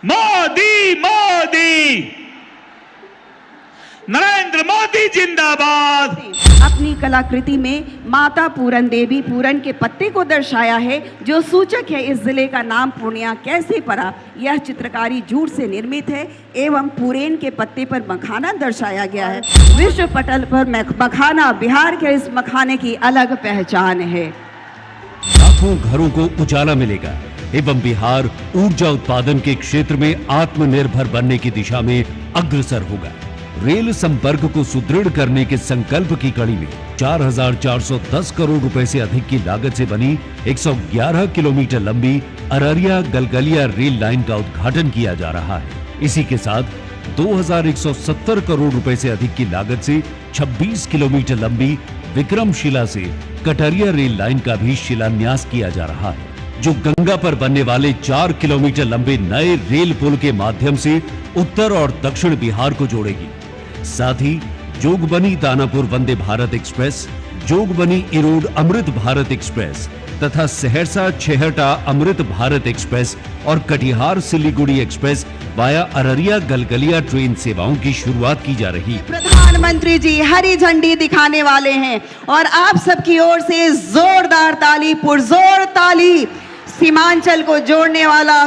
मोदी मोदी, नरेंद्र मोदी जिंदाबाद। अपनी कलाकृति में माता पूरन देवी पूरन के पत्ते को दर्शाया है, जो सूचक है इस जिले का नाम पूर्णिया कैसे पड़ा। यह चित्रकारी जूट से निर्मित है एवं पूरेन के पत्ते पर मखाना दर्शाया गया है। विश्व पटल पर मखाना, बिहार के इस मखाने की अलग पहचान है। लाखों घरों को उजाला मिलेगा एवं बिहार ऊर्जा उत्पादन के क्षेत्र में आत्मनिर्भर बनने की दिशा में अग्रसर होगा। रेल संपर्क को सुदृढ़ करने के संकल्प की कड़ी में 4,410 करोड़ रुपए से अधिक की लागत से बनी 111 किलोमीटर लंबी अररिया गलगलिया रेल लाइन का उद्घाटन किया जा रहा है। इसी के साथ 2,170 करोड़ रुपए से अधिक की लागत से 26 किलोमीटर लंबी विक्रमशिला से कटरिया रेल लाइन का भी शिलान्यास किया जा रहा है, जो गंगा पर बनने वाले 4 किलोमीटर लंबे नए रेल पुल के माध्यम से उत्तर और दक्षिण बिहार को जोड़ेगी। साथ ही जोगबनी दानापुर वंदे भारत एक्सप्रेस, जोगबनी इरोड अमृत भारत एक्सप्रेस तथा सहरसा छेहटा अमृत भारत एक्सप्रेस और Katihar Siliguri express via Araria Galgalia train सेवाओं की शुरुआत की जा रही है। प्रधानमंत्री जी हरी झंडी दिखाने वाले हैं और आप सबकी ओर से जोरदार ताली, पुरजोर ताली। सीमांचल को जोड़ने वाला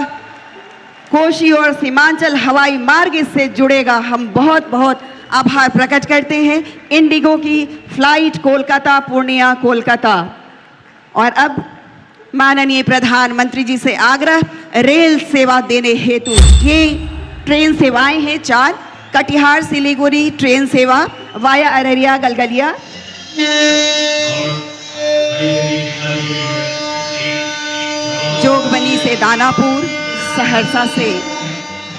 कोशी और सीमांचल हवाई मार्ग इससे जुड़ेगा। हम बहुत बहुत आभार प्रकट करते हैं इंडिगो की फ्लाइट कोलकाता पूर्णिया कोलकाता। और अब माननीय प्रधानमंत्री जी से आग्रह, रेल सेवा देने हेतु ये ट्रेन सेवाएं हैं 4। कटिहार सिलीगुड़ी ट्रेन सेवा वाया अररिया गलगलिया, जोगबनी से दानापुर, सहरसा से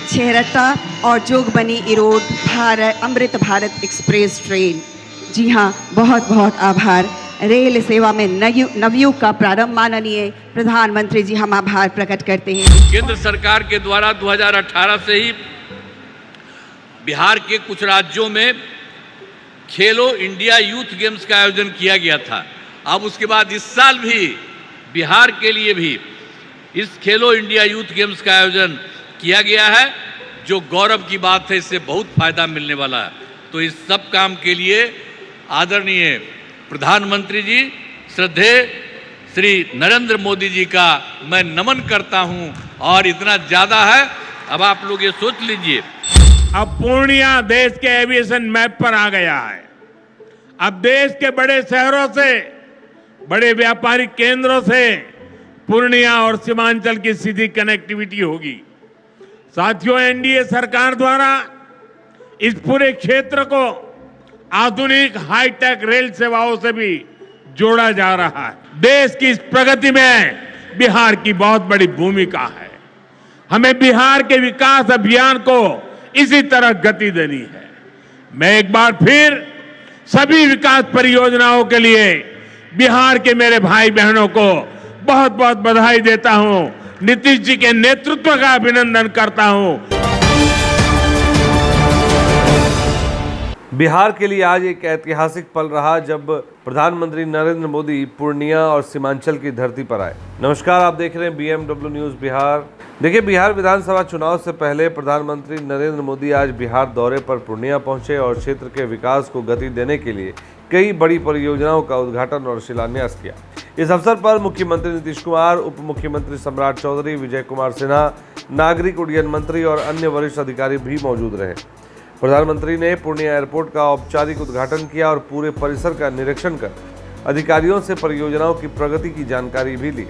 छेहरटा और जोगबनी इरोड भारत अमृत भारत एक्सप्रेस ट्रेन। जी हाँ, बहुत बहुत आभार। रेल सेवा में नवयुग का प्रारंभ, माननीय प्रधानमंत्री जी हम आभार प्रकट करते हैं। केंद्र सरकार के द्वारा 2018 से ही बिहार के कुछ राज्यों में खेलो इंडिया यूथ गेम्स का आयोजन किया गया था। अब उसके बाद इस साल भी बिहार के लिए भी इस खेलो इंडिया यूथ गेम्स का आयोजन किया गया है, जो गौरव की बात है। इससे बहुत फायदा मिलने वाला है। तो इस सब काम के लिए आदरणीय प्रधानमंत्री जी, श्रद्धेय श्री नरेंद्र मोदी जी का मैं नमन करता हूं। और इतना ज्यादा है, अब आप लोग ये सोच लीजिए, अब पूर्णिया देश के एविएशन मैप पर आ गया है। अब देश के बड़े शहरों से, बड़े व्यापारिक केंद्रों से पूर्णिया और सीमांचल की सीधी कनेक्टिविटी होगी। साथियों, एनडीए सरकार द्वारा इस पूरे क्षेत्र को आधुनिक हाईटेक रेल सेवाओं से भी जोड़ा जा रहा है। देश की इस प्रगति में बिहार की बहुत बड़ी भूमिका है। हमें बिहार के विकास अभियान को इसी तरह गति देनी है। मैं एक बार फिर सभी विकास परियोजनाओं के लिए बिहार के मेरे भाई बहनों को बहुत बहुत बधाई देता हूं। नीतीश जी के नेतृत्व का अभिनंदन करता हूं। बिहार के लिए आज एक ऐतिहासिक पल रहा जब प्रधानमंत्री नरेंद्र मोदी पूर्णिया और सीमांचल की धरती पर आए। नमस्कार, आप देख रहे हैं BMW न्यूज़ बिहार। देखिए, बिहार विधानसभा चुनाव से पहले प्रधानमंत्री नरेंद्र मोदी आज बिहार दौरे पर पूर्णिया पहुंचे और क्षेत्र के विकास को गति देने के लिए कई बड़ी परियोजनाओं का उद्घाटन और शिलान्यास किया। इस अवसर पर मुख्यमंत्री नीतीश कुमार, उप मुख्यमंत्री सम्राट चौधरी, विजय कुमार सिन्हा, नागरिक उड्डयन मंत्री और अन्य वरिष्ठ अधिकारी भी मौजूद रहे। प्रधानमंत्री ने पूर्णिया एयरपोर्ट का औपचारिक उद्घाटन किया और पूरे परिसर का निरीक्षण कर अधिकारियों से परियोजनाओं की प्रगति की जानकारी भी ली।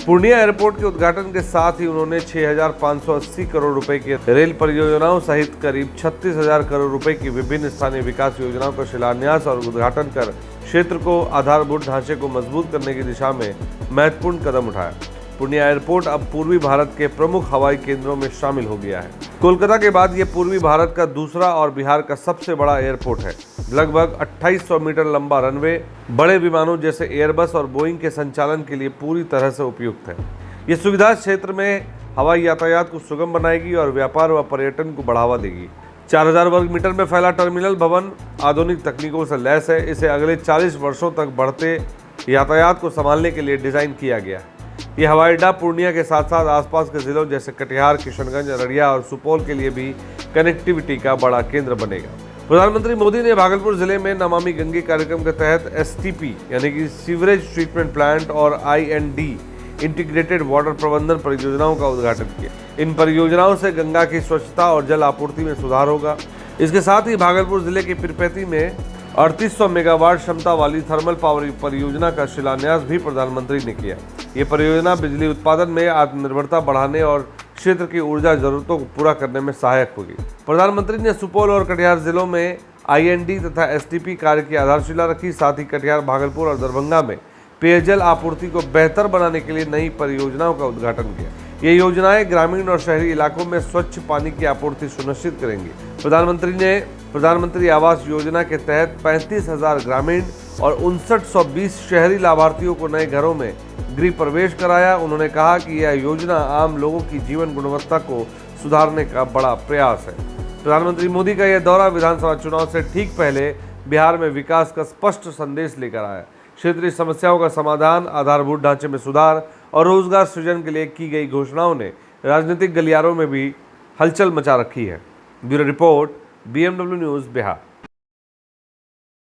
पूर्णिया एयरपोर्ट के उद्घाटन के साथ ही उन्होंने 6,580 करोड़ रुपए की रेल परियोजनाओं सहित करीब 36,000 करोड़ रुपए की विभिन्न स्थानीय विकास योजनाओं का शिलान्यास और उद्घाटन कर क्षेत्र को आधारभूत ढांचे को मजबूत करने की दिशा में महत्वपूर्ण कदम उठाया। पूर्णिया एयरपोर्ट अब पूर्वी भारत के प्रमुख हवाई केंद्रों में शामिल हो गया है। कोलकाता के बाद ये पूर्वी भारत का दूसरा और बिहार का सबसे बड़ा एयरपोर्ट है। लगभग 2800 मीटर लंबा रनवे बड़े विमानों जैसे एयरबस और बोइंग के संचालन के लिए पूरी तरह से उपयुक्त है। ये सुविधा क्षेत्र में हवाई यातायात को सुगम बनाएगी और व्यापार व पर्यटन को बढ़ावा देगी। 4000 वर्ग मीटर में फैला टर्मिनल भवन आधुनिक तकनीकों से लैस है। इसे अगले 40 वर्षों तक बढ़ते यातायात को संभालने के लिए डिजाइन किया गया है। ये हवाई अड्डा पूर्णिया के साथ साथ आसपास के जिलों जैसे कटिहार, किशनगंज, अररिया और सुपौल के लिए भी कनेक्टिविटी का बड़ा केंद्र बनेगा। प्रधानमंत्री मोदी ने भागलपुर जिले में नमामि गंगे कार्यक्रम के तहत STP यानी कि सीवरेज ट्रीटमेंट प्लांट और IND इंटीग्रेटेड वाटर प्रबंधन परियोजनाओं का उद्घाटन किया। इन परियोजनाओं से गंगा की स्वच्छता और जल आपूर्ति में सुधार होगा। इसके साथ ही भागलपुर जिले के पिरपैती में 3800 मेगावाट क्षमता वाली थर्मल पावर परियोजना का शिलान्यास भी प्रधानमंत्री ने किया। ये परियोजना बिजली उत्पादन में आत्मनिर्भरता बढ़ाने और क्षेत्र की ऊर्जा जरूरतों को पूरा करने में सहायक होगी। प्रधानमंत्री ने सुपौल और कटिहार जिलों में IND तथा STP कार्य की आधारशिला रखी। साथ ही कटिहार, भागलपुर और दरभंगा में पेयजल आपूर्ति को बेहतर बनाने के लिए नई परियोजनाओं का उद्घाटन किया। ये योजनाएं ग्रामीण और शहरी इलाकों में स्वच्छ पानी की आपूर्ति सुनिश्चित करेंगी। प्रधानमंत्री ने प्रधानमंत्री आवास योजना के तहत 35,000 ग्रामीण और 5920 शहरी लाभार्थियों को नए घरों में गृह प्रवेश कराया। उन्होंने कहा कि यह योजना आम लोगों की जीवन गुणवत्ता को सुधारने का बड़ा प्रयास है। प्रधानमंत्री मोदी का यह दौरा विधानसभा चुनाव से ठीक पहले बिहार में विकास का स्पष्ट संदेश लेकर आया। क्षेत्रीय समस्याओं का समाधान, आधारभूत ढांचे में सुधार और रोजगार सृजन के लिए की गई घोषणाओं ने राजनीतिक गलियारों में भी हलचल मचा रखी है। Bureau report, BMW news, Bihar.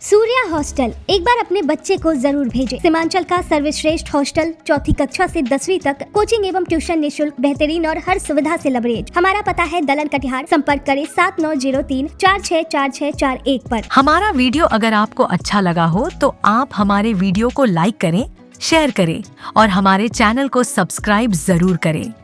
Surya hostel, एक बार अपने बच्चे को जरूर भेजें। सीमांचल का सर्वश्रेष्ठ हॉस्टल, 4ठी कक्षा से 10वीं तक, कोचिंग एवं ट्यूशन निःशुल्क, बेहतरीन और हर सुविधा से लबरेज। हमारा पता है दलन, कटिहार। संपर्क करें 7903-464641 पर। हमारा वीडियो अगर आपको अच्छा लगा हो तो आप हमारे वीडियो को लाइक करें, शेयर करें और हमारे चैनल को सब्सक्राइब जरूर करें।